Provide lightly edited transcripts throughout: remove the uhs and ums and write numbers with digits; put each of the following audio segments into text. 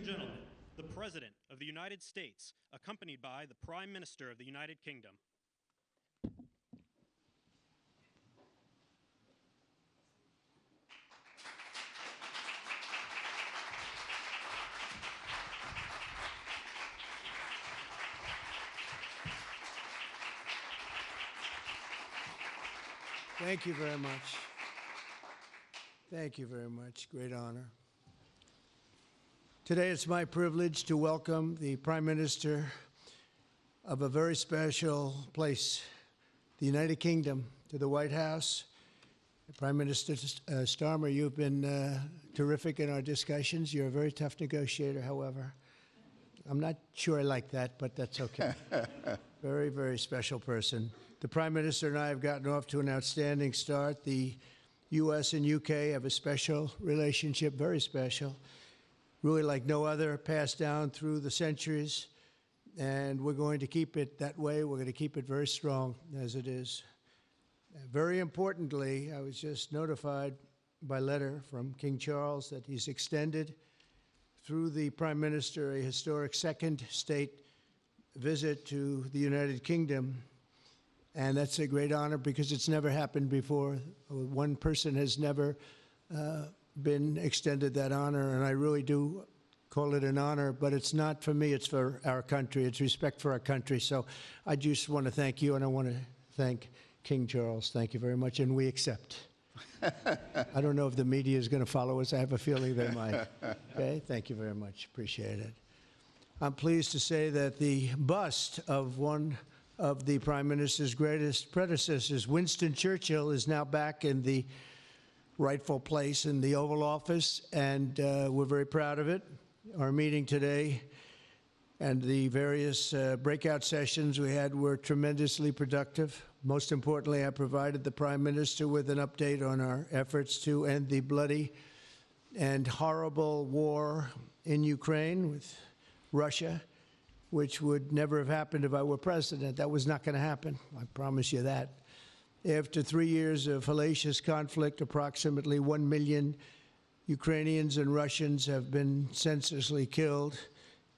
and gentlemen, the President of the United States, accompanied by the Prime Minister of the United Kingdom. Thank you very much. Thank you very much. Great honor. Today it's my privilege to welcome the Prime Minister of a very special place, the United Kingdom, to the White House. Prime Minister Starmer, you've been terrific in our discussions. You're a very tough negotiator, however. I'm not sure I like that, but that's okay. Very, very special person. The Prime Minister and I have gotten off to an outstanding start. The U.S. and U.K. have a special relationship, very special, really like no other, passed down through the centuries, and we're going to keep it that way. We're going to keep it very strong as it is. Very importantly, I was just notified by letter from King Charles that he's extended through the Prime Minister a historic second state visit to the United Kingdom. And that's a great honor because it's never happened before. One person has never been extended that honor, and I really do call it an honor, but it's not for me, it's for our country. It's respect for our country. So I just want to thank you, and I want to thank King Charles. Thank you very much, and we accept. I don't know if the media is going to follow us. I have a feeling they might. Okay, thank you very much. Appreciate it. I'm pleased to say that the bust of one of the Prime Minister's greatest predecessors, Winston Churchill, is now back in the rightful place in the Oval Office, and we're very proud of it. Our meeting today and the various breakout sessions we had were tremendously productive. Most importantly, I provided the Prime Minister with an update on our efforts to end the bloody and horrible war in Ukraine with Russia, which would never have happened if I were president. That was not going to happen. I promise you that. After 3 years of hellacious conflict, approximately 1 million Ukrainians and Russians have been senselessly killed,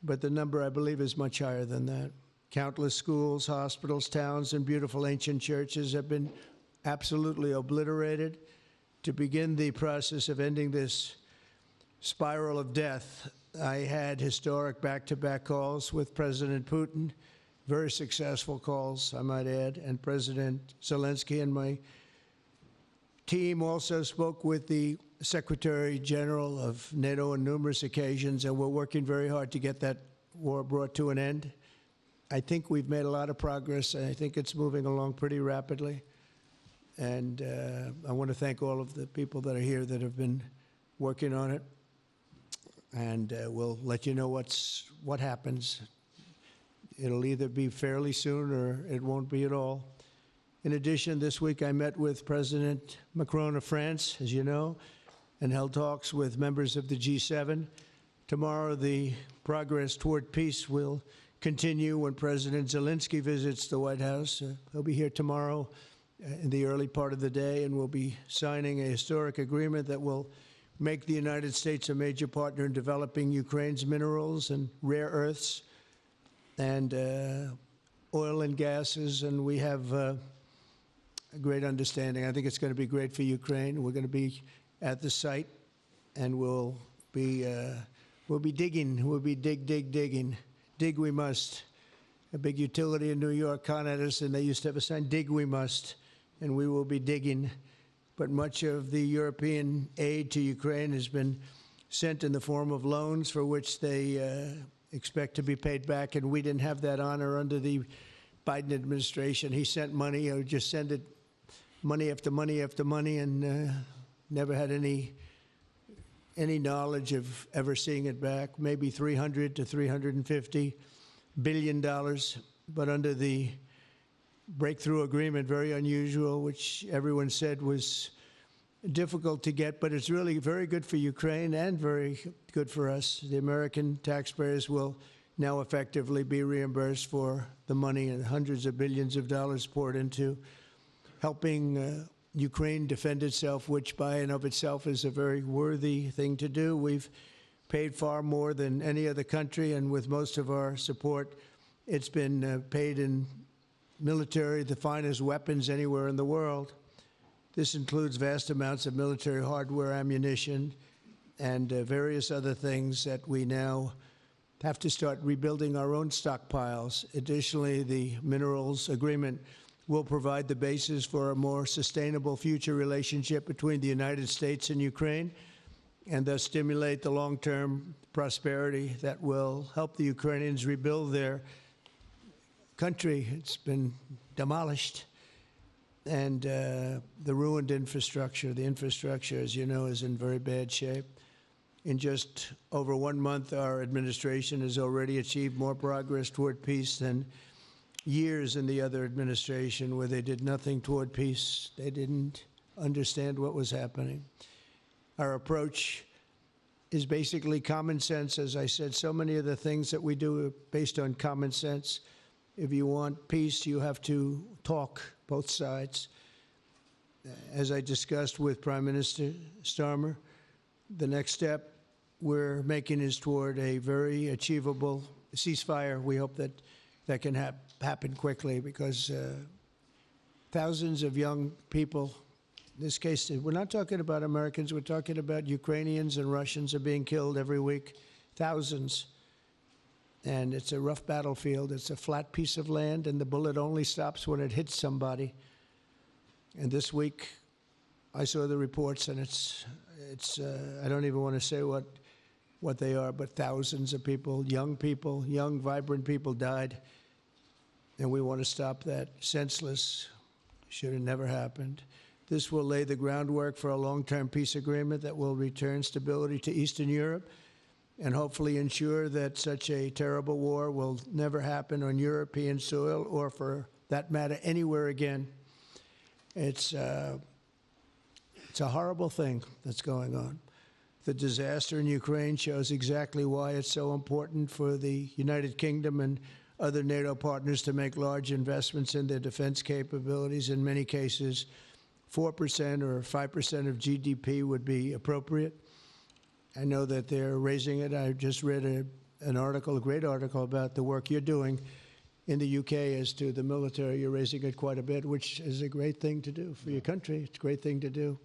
but the number, I believe, is much higher than that. Countless schools, hospitals, towns, and beautiful ancient churches have been absolutely obliterated. To begin the process of ending this spiral of death, I had historic back-to-back calls with President Putin, very successful calls, I might add, and President Zelensky, and my team also spoke with the Secretary General of NATO on numerous occasions, and we're working very hard to get that war brought to an end. I think we've made a lot of progress, and I think it's moving along pretty rapidly. And I want to thank all of the people that are here that have been working on it. And we'll let you know what happens. It'll either be fairly soon or it won't be at all. In addition, this week I met with President Macron of France, as you know, and held talks with members of the G7. Tomorrow, the progress toward peace will continue when President Zelensky visits the White House. He'll be here tomorrow in the early part of the day, and we'll be signing a historic agreement that will make the United States a major partner in developing Ukraine's minerals and rare earths and oil and gases, and we have a great understanding. I think it's going to be great for Ukraine. We're going to be at the site, and we'll be digging. We'll be digging. Dig we must. A big utility in New York con us, and they used to have a sign, dig we must, and we will be digging. But much of the European aid to Ukraine has been sent in the form of loans for which they expect to be paid back, and we didn't have that honor under the Biden administration. He sent money, or just sent it, money after money after money, and never had any knowledge of ever seeing it back. Maybe $300 to $350 billion, but under the breakthrough agreement, very unusual, which everyone said was difficult to get, but it's really very good for Ukraine and very good for us. The American taxpayers will now effectively be reimbursed for the money and hundreds of billions of dollars poured into helping Ukraine defend itself, which by and of itself is a very worthy thing to do. We've paid far more than any other country, and with most of our support, it's been paid in military, the finest weapons anywhere in the world. This includes vast amounts of military hardware, ammunition, and various other things that we now have to start rebuilding our own stockpiles. Additionally, the minerals agreement will provide the basis for a more sustainable future relationship between the United States and Ukraine, and thus stimulate the long-term prosperity that will help the Ukrainians rebuild their country. It's been demolished. And the ruined infrastructure. The infrastructure, as you know, is in very bad shape. In just over 1 month, our administration has already achieved more progress toward peace than years in the other administration where they did nothing toward peace. They didn't understand what was happening. Our approach is basically common sense. As I said, so many of the things that we do are based on common sense. If you want peace, you have to talk, both sides. As I discussed with Prime Minister Starmer, the next step we're making is toward a very achievable ceasefire. We hope that that can happen quickly, because thousands of young people, in this case, we're not talking about Americans, we're talking about Ukrainians and Russians are being killed every week, thousands. And it's a rough battlefield. It's a flat piece of land, and the bullet only stops when it hits somebody. And this week, I saw the reports, and it's I don't even want to say what they are, but thousands of people, young, vibrant people died. And we want to stop that. Senseless. Should have never happened. This will lay the groundwork for a long-term peace agreement that will return stability to Eastern Europe and hopefully ensure that such a terrible war will never happen on European soil, or for that matter, anywhere again. It's a horrible thing that's going on. The disaster in Ukraine shows exactly why it's so important for the United Kingdom and other NATO partners to make large investments in their defense capabilities. In many cases, 4% or 5% of GDP would be appropriate. I know that they're raising it. I just read an article, a great article, about the work you're doing in the UK as to the military. You're raising it quite a bit, which is a great thing to do for your country. It's a great thing to do.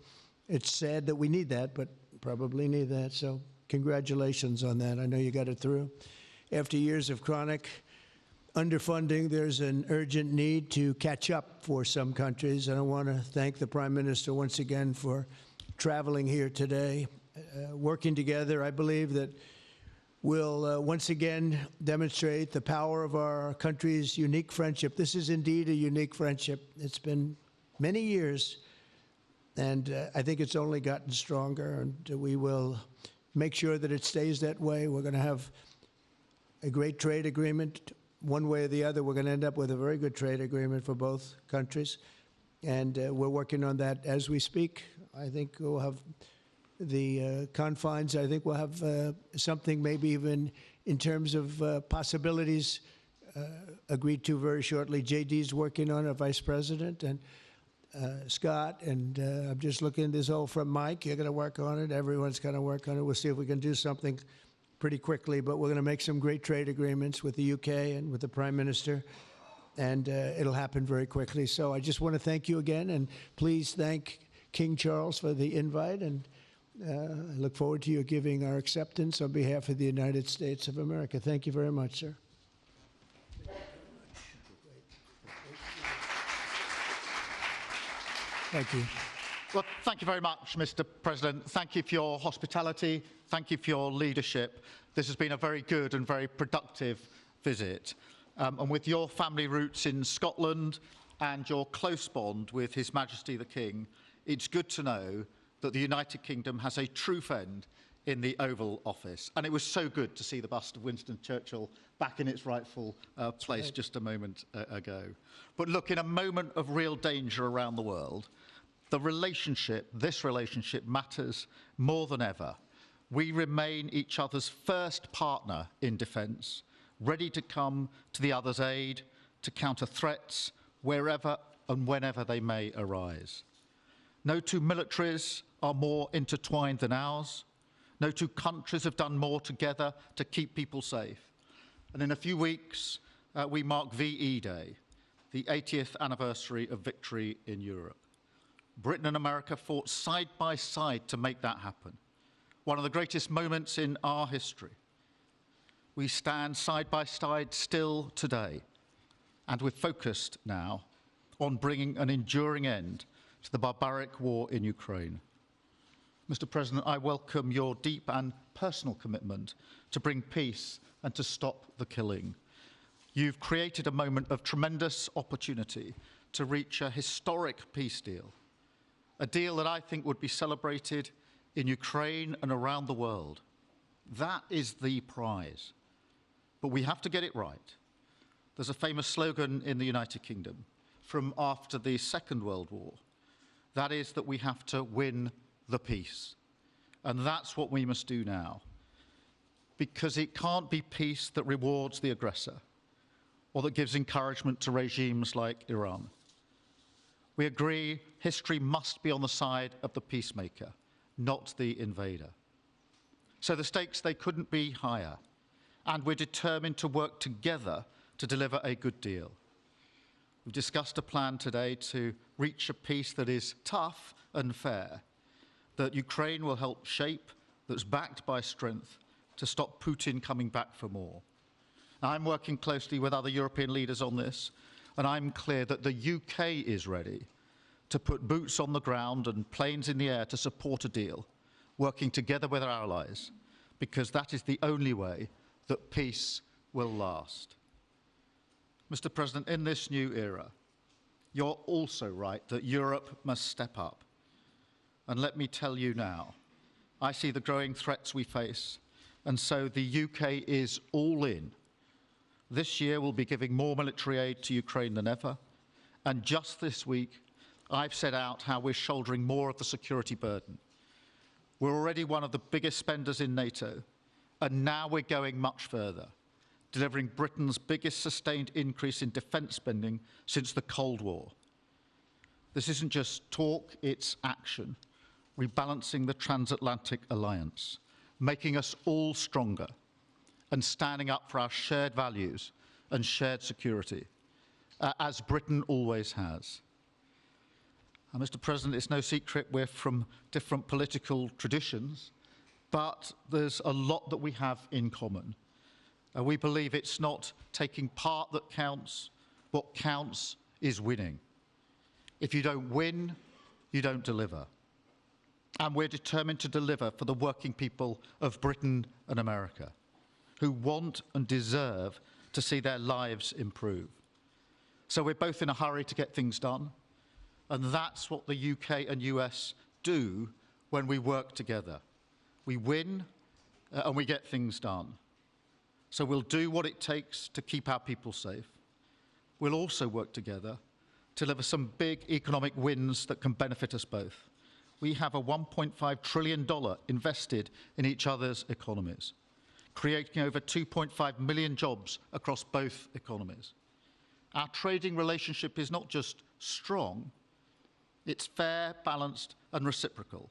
It's sad that we need that, but probably need that. So congratulations on that. I know you got it through. After years of chronic underfunding, there's an urgent need to catch up for some countries. And I want to thank the Prime Minister once again for traveling here today. Working together, I believe that we'll once again demonstrate the power of our country's unique friendship. This is indeed a unique friendship. It's been many years, and I think it's only gotten stronger, and we will make sure that it stays that way. We're going to have a great trade agreement. One way or the other, we're going to end up with a very good trade agreement for both countries, and we're working on that as we speak. I think we'll have the confines. I think we'll have something maybe even in terms of possibilities agreed to very shortly. JD's working on it, Vice President, and Scott, and I'm just looking at this all from Mike. You're going to work on it. Everyone's going to work on it. We'll see if we can do something pretty quickly, but we're going to make some great trade agreements with the UK and with the Prime Minister, and it'll happen very quickly. So I just want to thank you again, and please thank King Charles for the invite, and I look forward to you giving our acceptance on behalf of the United States of America. Thank you very much, sir. Thank you. Well, thank you very much, Mr. President. Thank you for your hospitality. Thank you for your leadership. This has been a very good and very productive visit. And with your family roots in Scotland and your close bond with His Majesty the King, it's good to know that the United Kingdom has a true friend in the Oval Office. And it was so good to see the bust of Winston Churchill back in its rightful place just a moment ago. But look, in a moment of real danger around the world, this relationship matters more than ever. We remain each other's first partner in defence, ready to come to the other's aid, to counter threats wherever and whenever they may arise. No two militaries are more intertwined than ours. No two countries have done more together to keep people safe. And in a few weeks, we mark VE Day, the 80th anniversary of victory in Europe. Britain and America fought side by side to make that happen. One of the greatest moments in our history. We stand side by side still today, and we're focused now on bringing an enduring end to the barbaric war in Ukraine. Mr. President, I welcome your deep and personal commitment to bring peace and to stop the killing. You've created a moment of tremendous opportunity to reach a historic peace deal, a deal that I think would be celebrated in Ukraine and around the world. That is the prize. But we have to get it right. There's a famous slogan in the United Kingdom from after the Second World War. That is that we have to win the peace. And that's what we must do now. Because it can't be peace that rewards the aggressor or that gives encouragement to regimes like Iran. We agree history must be on the side of the peacemaker, not the invader. So the stakes, they couldn't be higher. And we're determined to work together to deliver a good deal. We've discussed a plan today to reach a peace that is tough and fair, that Ukraine will help shape, that's backed by strength, to stop Putin coming back for more. Now, I'm working closely with other European leaders on this, and I'm clear that the UK is ready to put boots on the ground and planes in the air to support a deal, working together with our allies, because that is the only way that peace will last. Mr. President, in this new era, you're also right that Europe must step up. And let me tell you now, I see the growing threats we face, and so the UK is all in. This year we'll be giving more military aid to Ukraine than ever, and just this week I've set out how we're shouldering more of the security burden. We're already one of the biggest spenders in NATO, and now we're going much further, delivering Britain's biggest sustained increase in defence spending since the Cold War. This isn't just talk, it's action, rebalancing the transatlantic alliance, making us all stronger, and standing up for our shared values and shared security, as Britain always has. Mr. President, it's no secret we're from different political traditions, but there's a lot that we have in common. We believe it's not taking part that counts. What counts is winning. If you don't win, you don't deliver. And we're determined to deliver for the working people of Britain and America, who want and deserve to see their lives improve. So we're both in a hurry to get things done, and that's what the UK and US do when we work together. We win and we get things done. So we'll do what it takes to keep our people safe. We'll also work together to deliver some big economic wins that can benefit us both. We have a $1.5 trillion invested in each other's economies, creating over 2.5 million jobs across both economies. Our trading relationship is not just strong, it's fair, balanced, and reciprocal.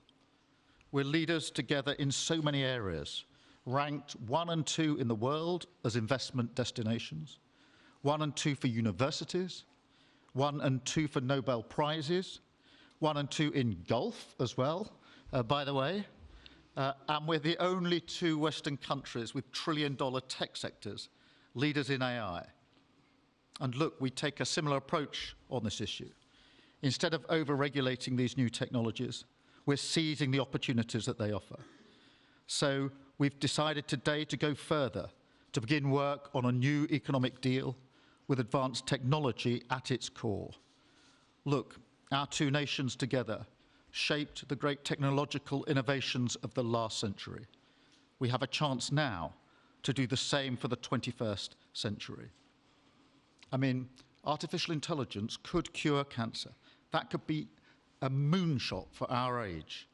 We're leaders together in so many areas, ranked 1 and 2 in the world as investment destinations, 1 and 2 for universities, 1 and 2 for Nobel Prizes, 1 and 2 in golf as well, by the way, and we're the only 2 Western countries with trillion-dollar tech sectors, leaders in AI. And look, we take a similar approach on this issue. Instead of over-regulating these new technologies, we're seizing the opportunities that they offer. So we've decided today to go further, to begin work on a new economic deal with advanced technology at its core. Look, our 2 nations together shaped the great technological innovations of the last century. We have a chance now to do the same for the 21st century. I mean, artificial intelligence could cure cancer. That could be a moonshot for our age.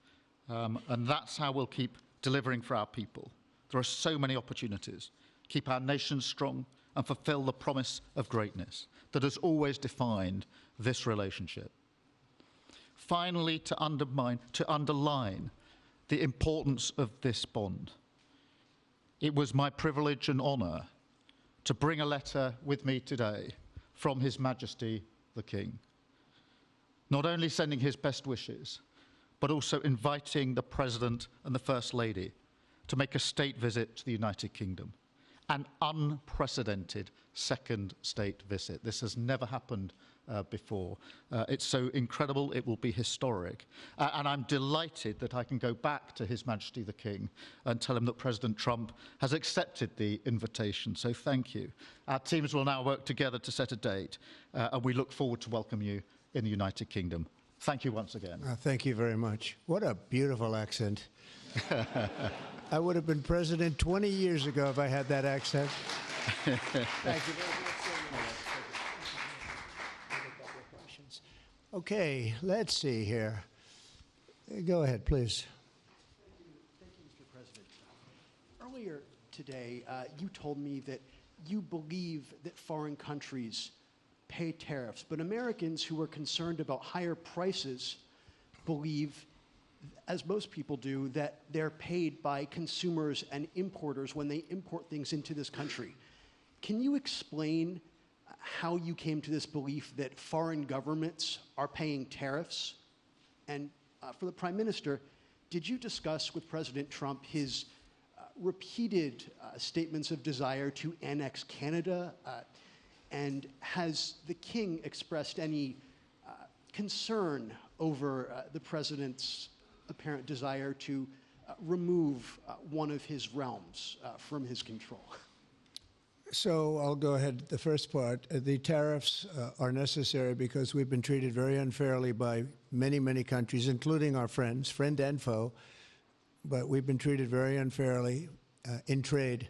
And that's how we'll keep delivering for our people. There are so many opportunities. Keep our nation strong and fulfill the promise of greatness that has always defined this relationship. Finally, to underline the importance of this bond. It was my privilege and honour to bring a letter with me today from His Majesty the King, not only sending his best wishes, but also inviting the President and the First Lady to make a state visit to the United Kingdom, an unprecedented second state visit. This has never happened before. It's so incredible, it will be historic. And I'm delighted that I can go back to His Majesty the King and tell him that President Trump has accepted the invitation. So thank you. Our teams will now work together to set a date, and we look forward to welcome you in the United Kingdom. Thank you once again. Thank you very much. What a beautiful accent. I would have been president 20 years ago if I had that accent. Thank you very much. Okay, let's see here. Go ahead, please. Thank you, Mr. President. Earlier today, you told me that you believe that foreign countries pay tariffs, but Americans who are concerned about higher prices believe, as most people do, that they're paid by consumers and importers when they import things into this country. Can you explain how you came to this belief that foreign governments are paying tariffs? And for the Prime Minister, did you discuss with President Trump his repeated statements of desire to annex Canada? And has the King expressed any concern over the President's apparent desire to remove one of his realms from his control? So I'll go ahead. The first part, the tariffs are necessary because we've been treated very unfairly by many, many countries, including our friends, friend and foe. But we've been treated very unfairly in trade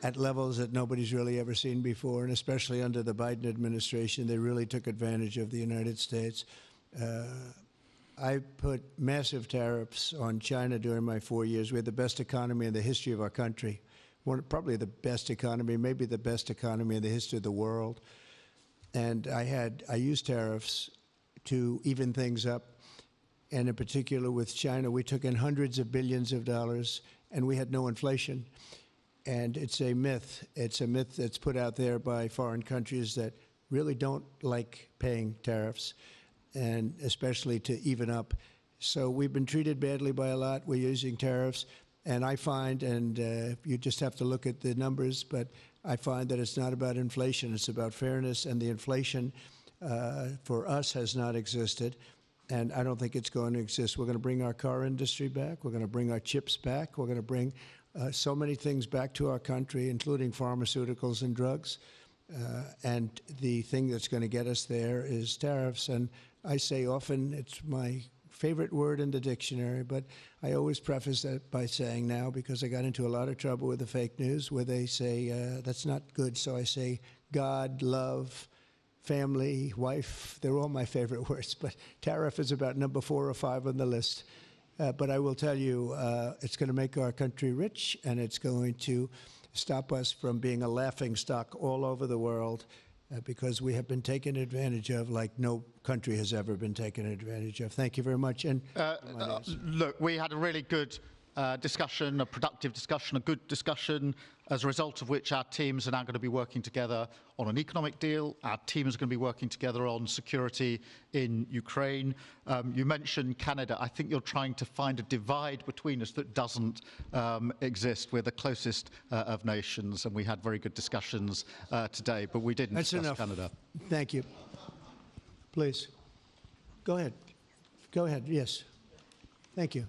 at levels that nobody's really ever seen before, and especially under the Biden administration, they really took advantage of the United States. I put massive tariffs on China during my 4 years. We had the best economy in the history of our country. Probably the best economy, maybe the best economy in the history of the world. And I used tariffs to even things up. And in particular with China, we took in hundreds of billions of dollars and we had no inflation. And it's a myth. It's a myth that's put out there by foreign countries that really don't like paying tariffs, and especially to even up. So we've been treated badly by a lot. We're using tariffs. And I find, and you just have to look at the numbers, but I find that it's not about inflation, it's about fairness, and the inflation for us has not existed, and I don't think it's going to exist. We're going to bring our car industry back, we're going to bring our chips back, we're going to bring so many things back to our country, including pharmaceuticals and drugs, and the thing that's going to get us there is tariffs. And I say often, it's my favorite word in the dictionary, but I always preface that by saying now, because I got into a lot of trouble with the fake news where they say that's not good, so I say God, love, family, wife, they're all my favorite words, but tariff is about number 4 or 5 on the list. But I will tell you, it's going to make our country rich, and it's going to stop us from being a laughingstock all over the world, because we have been taken advantage of like no country has ever been taken advantage of. Thank you very much. And look, we had a really good discussion, a productive discussion, a good discussion, as a result of which our teams are now going to be working together on an economic deal. Our teams are going to be working together on security in Ukraine. You mentioned Canada. I think you're trying to find a divide between us that doesn't exist. We're the closest of nations, and we had very good discussions today, but we didn't discuss Canada. Thank you. Please. Go ahead. Go ahead. Yes. Thank you.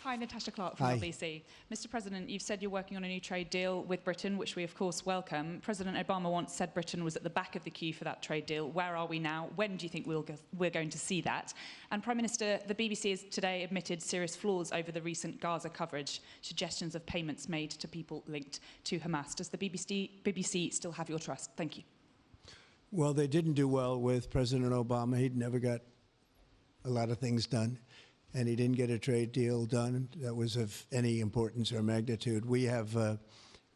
Hi, Natasha Clark from LBC. Mr. President, you've said you're working on a new trade deal with Britain, which we of course welcome. President Obama once said Britain was at the back of the queue for that trade deal. Where are we now? When do you think we're going to see that? And Prime Minister, the BBC has today admitted serious flaws over the recent Gaza coverage, suggestions of payments made to people linked to Hamas. Does the BBC still have your trust? Thank you. Well, they didn't do well with President Obama. He'd never got a lot of things done, and he didn't get a trade deal done that was of any importance or magnitude. We have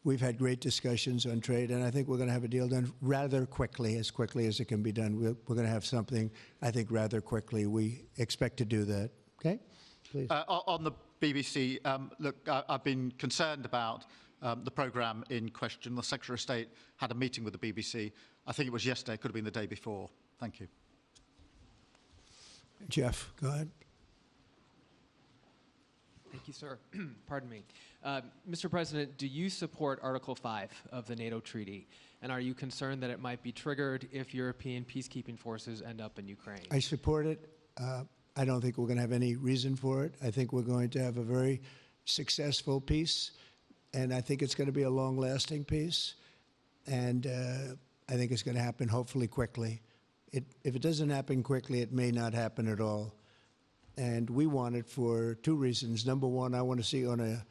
we've had great discussions on trade, and I think we're going to have a deal done rather quickly as it can be done. We're going to have something, I think, rather quickly. We expect to do that. Okay? Please. On the BBC, look, I've been concerned about the programme in question. The Secretary of State had a meeting with the BBC. I think it was yesterday, it could have been the day before. Thank you. Jeff, go ahead. Thank you, sir. Pardon me. Mr. President, do you support Article 5 of the NATO treaty? And are you concerned that it might be triggered if European peacekeeping forces end up in Ukraine? I support it. I don't think we're going to have any reason for it. I think we're going to have a very successful peace, and I think it's going to be a long-lasting peace. And I think it's going to happen hopefully quickly. If it doesn't happen quickly, it may not happen at all. And we want it for two reasons. Number one, I want to see on a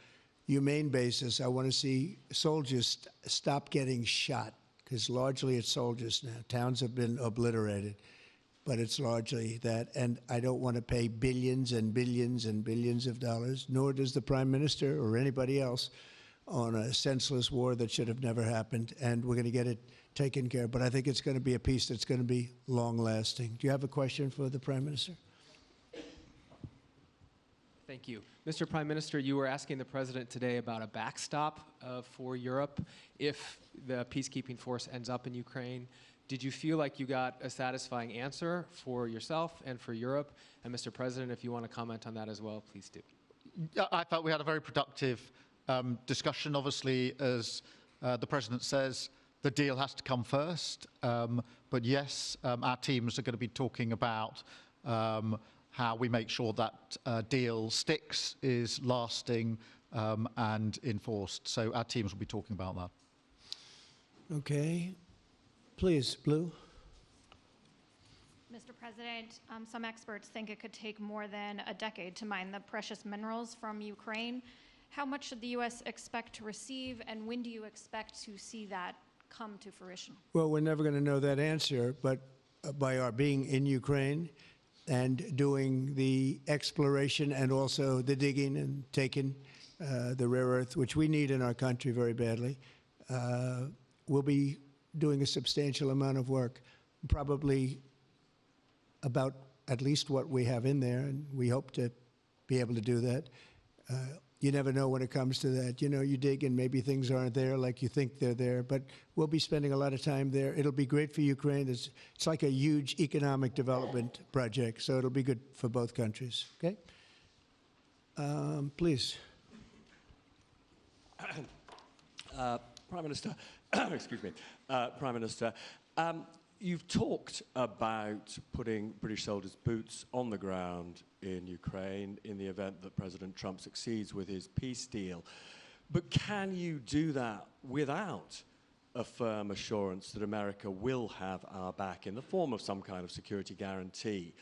humane basis, I want to see soldiers stop getting shot, because largely it's soldiers now. Towns have been obliterated, but it's largely that. And I don't want to pay billions and billions and billions of dollars, nor does the Prime Minister or anybody else, on a senseless war that should have never happened. And we're going to get it taken care of. But I think it's going to be a peace that's going to be long-lasting. Do you have a question for the Prime Minister? Thank you. Mr. Prime Minister, you were asking the President today about a backstop for Europe if the peacekeeping force ends up in Ukraine. Did you feel like you got a satisfying answer for yourself and for Europe? And Mr. President, if you want to comment on that as well, please do. I felt we had a very productive discussion. Obviously, as the President says, the deal has to come first. But yes, our teams are going to be talking about how we make sure that deal sticks, is lasting and enforced. So our teams will be talking about that. Okay. Please, Blue. Mr. President, some experts think it could take more than a decade to mine the precious minerals from Ukraine. How much should the U.S. expect to receive, and when do you expect to see that come to fruition? Well, we're never going to know that answer, but by our being in Ukraine and doing the exploration and also the digging and taking the rare earth, which we need in our country very badly, we'll be doing a substantial amount of work, probably about at least what we have in there, and we hope to be able to do that. You never know when it comes to that. You know, you dig and maybe things aren't there like you think they're there, but we'll be spending a lot of time there. It'll be great for Ukraine. It's like a huge economic development project, so it'll be good for both countries. Okay? Please. Prime Minister, excuse me, Prime Minister, you've talked about putting British soldiers' boots on the ground in Ukraine in the event that President Trump succeeds with his peace deal. But can you do that without a firm assurance that America will have our back in the form of some kind of security guarantee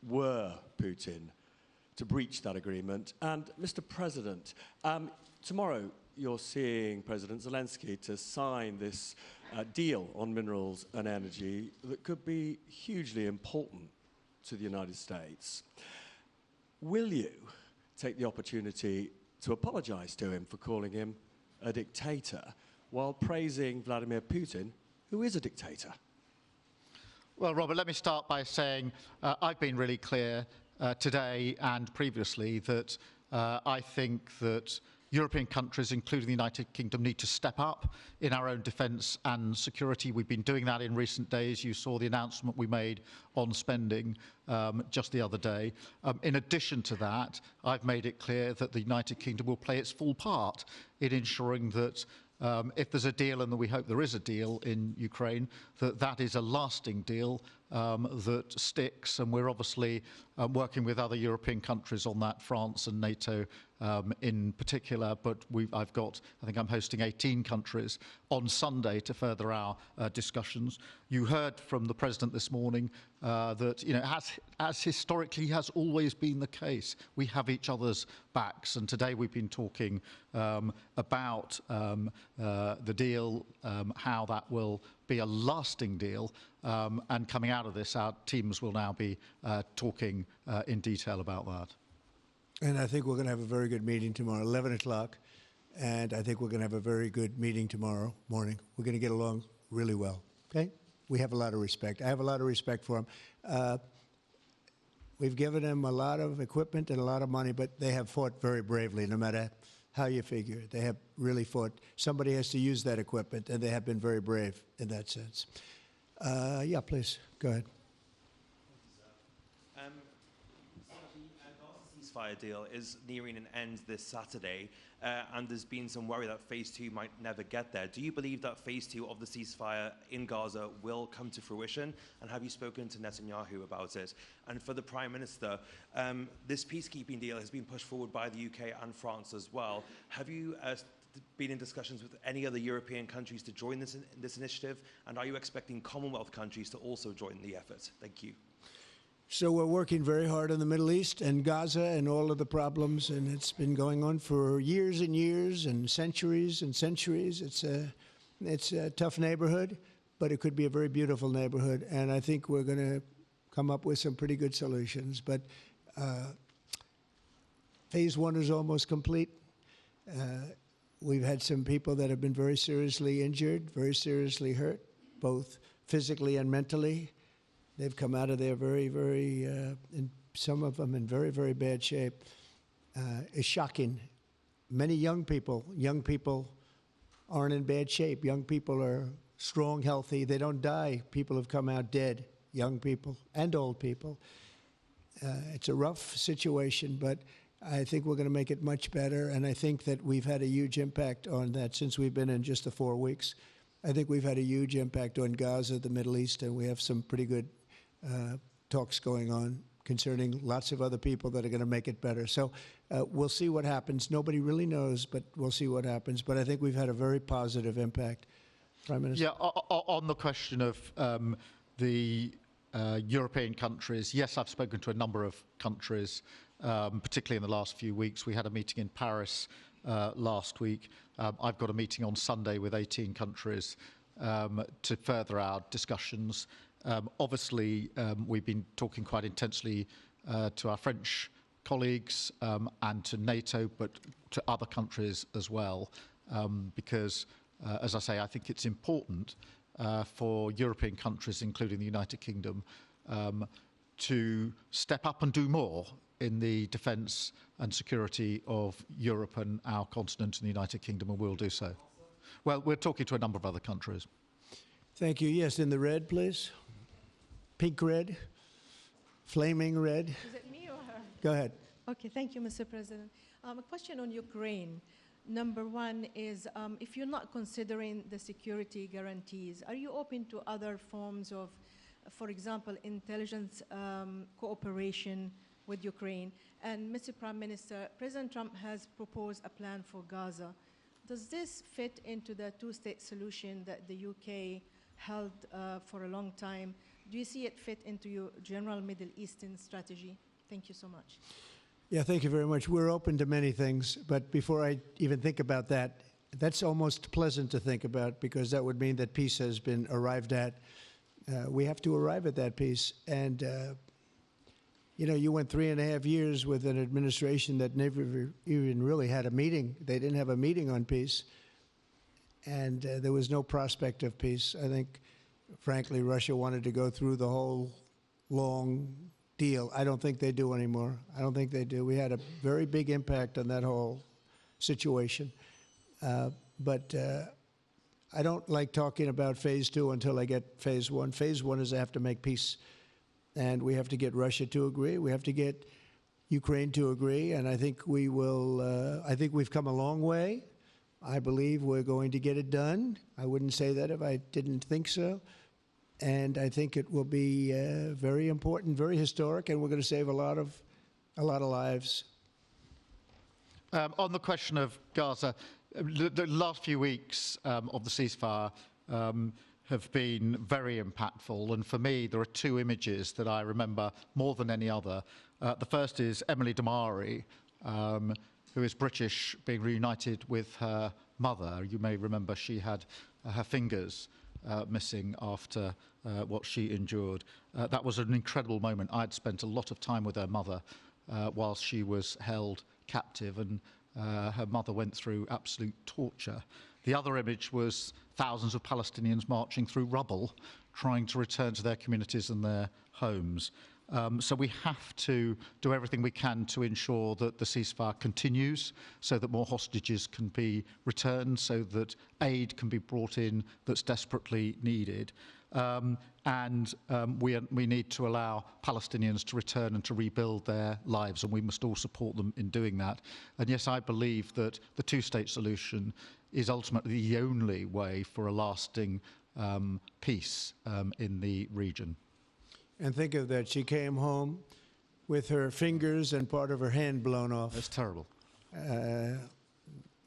were Putin to breach that agreement? And Mr. President, tomorrow you're seeing President Zelensky to sign this deal on minerals and energy that could be hugely important to the United States. Will you take the opportunity to apologize to him for calling him a dictator while praising Vladimir Putin, who is a dictator? Well, Robert, let me start by saying I've been really clear today and previously that I think that European countries, including the United Kingdom, need to step up in our own defence and security. We've been doing that in recent days. You saw the announcement we made on spending just the other day. In addition to that, I've made it clear that the United Kingdom will play its full part in ensuring that if there's a deal, and we hope there is a deal in Ukraine, that is a lasting deal that sticks. And we're obviously working with other European countries on that, France and NATO in particular. But I think I'm hosting 18 countries on Sunday to further our discussions. You heard from the President this morning that, you know, as historically has always been the case, we have each other's backs. And today we've been talking about the deal, how that will be a lasting deal. And coming out of this, our teams will now be talking in detail about that. And I think we're going to have a very good meeting tomorrow, 11 o'clock. and I think we're going to have a very good meeting tomorrow morning. We're going to get along really well, okay? We have a lot of respect. I have a lot of respect for him. We've given them a lot of equipment and a lot of money, but they have fought very bravely, no matter how you figure it. They have really fought. Somebody has to use that equipment, and they have been very brave in that sense. Yeah, please, go ahead. The ceasefire deal is nearing an end this Saturday, and there's been some worry that phase 2 might never get there. Do you believe that phase 2 of the ceasefire in Gaza will come to fruition? And have you spoken to Netanyahu about it? And for the Prime Minister, this peacekeeping deal has been pushed forward by the UK and France as well. Have you been in discussions with any other European countries to join this initiative? And are you expecting Commonwealth countries to also join the effort? Thank you. So we're working very hard in the Middle East and Gaza and all of the problems, and it's been going on for years and years and centuries and centuries. It's a tough neighborhood, but it could be a very beautiful neighborhood, and I think we're going to come up with some pretty good solutions. But phase 1 is almost complete. We've had some people that have been very seriously injured, very seriously hurt, both physically and mentally. They've come out of there and some of them in very, very bad shape. It's shocking. Many young people aren't in bad shape. Young people are strong, healthy. They don't die. People have come out dead, young people and old people. It's a rough situation, but I think we're going to make it much better, and I think that we've had a huge impact on that since we've been in just the 4 weeks. I think we've had a huge impact on Gaza, the Middle East, and we have some pretty good talks going on concerning lots of other people that are going to make it better. So we'll see what happens. Nobody really knows, but we'll see what happens. But I think we've had a very positive impact. Prime Minister? Yeah, on the question of the European countries, yes, I've spoken to a number of countries, particularly in the last few weeks. We had a meeting in Paris last week. I've got a meeting on Sunday with 18 countries to further our discussions. Obviously, we've been talking quite intensely to our French colleagues and to NATO, but to other countries as well, because, as I say, I think it's important for European countries, including the United Kingdom, to step up and do more in the defence and security of Europe and our continent and the United Kingdom, and we'll do so. Well, we're talking to a number of other countries. Thank you. Yes, in the red, please. Pink red, flaming red. Is it me or her? Go ahead. Okay, thank you, Mr. President. A question on Ukraine. Number one is, if you're not considering the security guarantees, are you open to other forms of, for example, intelligence cooperation with Ukraine? And Mr. Prime Minister, President Trump has proposed a plan for Gaza. Does this fit into the two-state solution that the UK held for a long time? Do you see it fit into your general Middle Eastern strategy? Thank you so much. Yeah, thank you very much. We're open to many things, but before I even think about that, that's almost pleasant to think about because that would mean that peace has been arrived at. We have to arrive at that peace. And, you know, you went 3.5 years with an administration that never even really had a meeting. They didn't have a meeting on peace. And there was no prospect of peace. I think, frankly, Russia wanted to go through the whole long deal. I don't think they do anymore. I don't think they do. We had a very big impact on that whole situation. But I don't like talking about phase 2 until I get phase 1. Phase 1 is I have to make peace. And we have to get Russia to agree. We have to get Ukraine to agree. And I think we will, I think we've come a long way. I believe we're going to get it done. I wouldn't say that if I didn't think so. And I think it will be very important, very historic, and we're going to save a lot of lives. On the question of Gaza, the last few weeks of the ceasefire have been very impactful. And for me, there are 2 images that I remember more than any other. The first is Emily Damari, who is British, being reunited with her mother. You may remember she had her fingers missing after what she endured. That was an incredible moment. I'd spent a lot of time with her mother whilst she was held captive, and her mother went through absolute torture. The other image was thousands of Palestinians marching through rubble, trying to return to their communities and their homes. So we have to do everything we can to ensure that the ceasefire continues, so that more hostages can be returned, so that aid can be brought in that's desperately needed. We need to allow Palestinians to return and to rebuild their lives, and we must all support them in doing that. And yes, I believe that the two-state solution is ultimately the only way for a lasting peace in the region. And think of that, she came home with her fingers and part of her hand blown off. That's terrible.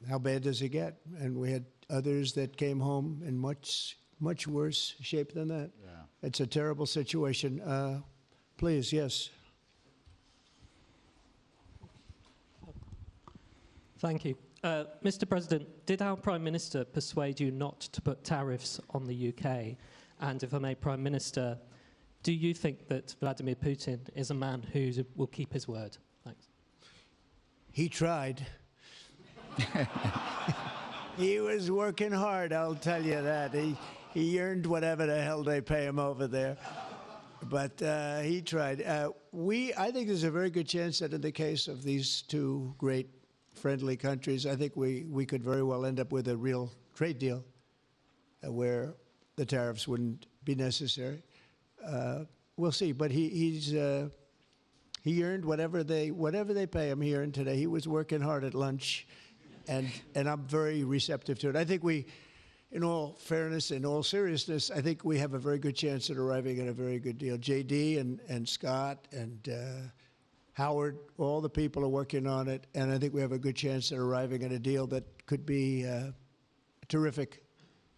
How bad does it get? And we had others that came home in much worse shape than that. Yeah. It's a terrible situation. Please, yes. Thank you. Mr. President, did our Prime Minister persuade you not to put tariffs on the UK? And if I may, Prime Minister, do you think that Vladimir Putin is a man who will keep his word? Thanks. He tried. He was working hard, I'll tell you that. He earned whatever the hell they pay him over there. But he tried. I think there's a very good chance that in the case of these two great friendly countries, I think we could very well end up with a real trade deal where the tariffs wouldn't be necessary. We'll see, but he earned whatever they pay him. He earned today. He was working hard at lunch, and I'm very receptive to it. I think in all fairness, in all seriousness, I think we have a very good chance at arriving at a very good deal. JD and Scott and Howard, all the people are working on it, and I think we have a good chance at arriving at a deal that could be terrific,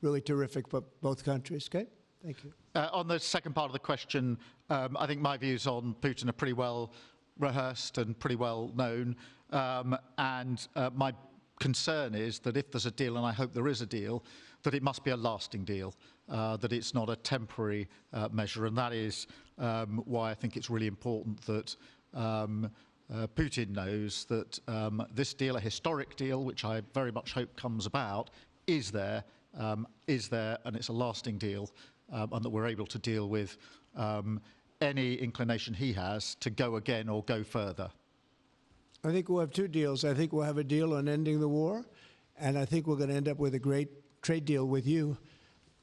really terrific for both countries. Okay? Thank you. On the second part of the question, I think my views on Putin are pretty well rehearsed and pretty well known. My concern is that if there's a deal, and I hope there is a deal, that it must be a lasting deal, that it's not a temporary measure. And that is why I think it's really important that Putin knows that this deal, a historic deal, which I very much hope comes about, is there, and it's a lasting deal. And that we're able to deal with any inclination he has to go again or go further. I think we'll have two deals. I think we'll have a deal on ending the war, and I think we're going to end up with a great trade deal with you.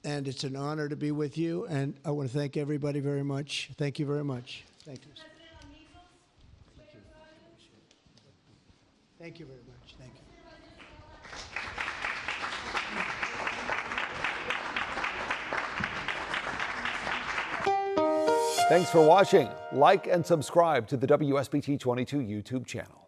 And it's an honor to be with you, and I want to thank everybody very much. Thank you very much. Thank you. Thank you very much. Thank you. Thanks for watching. Like and subscribe to the WSBT 22 YouTube channel.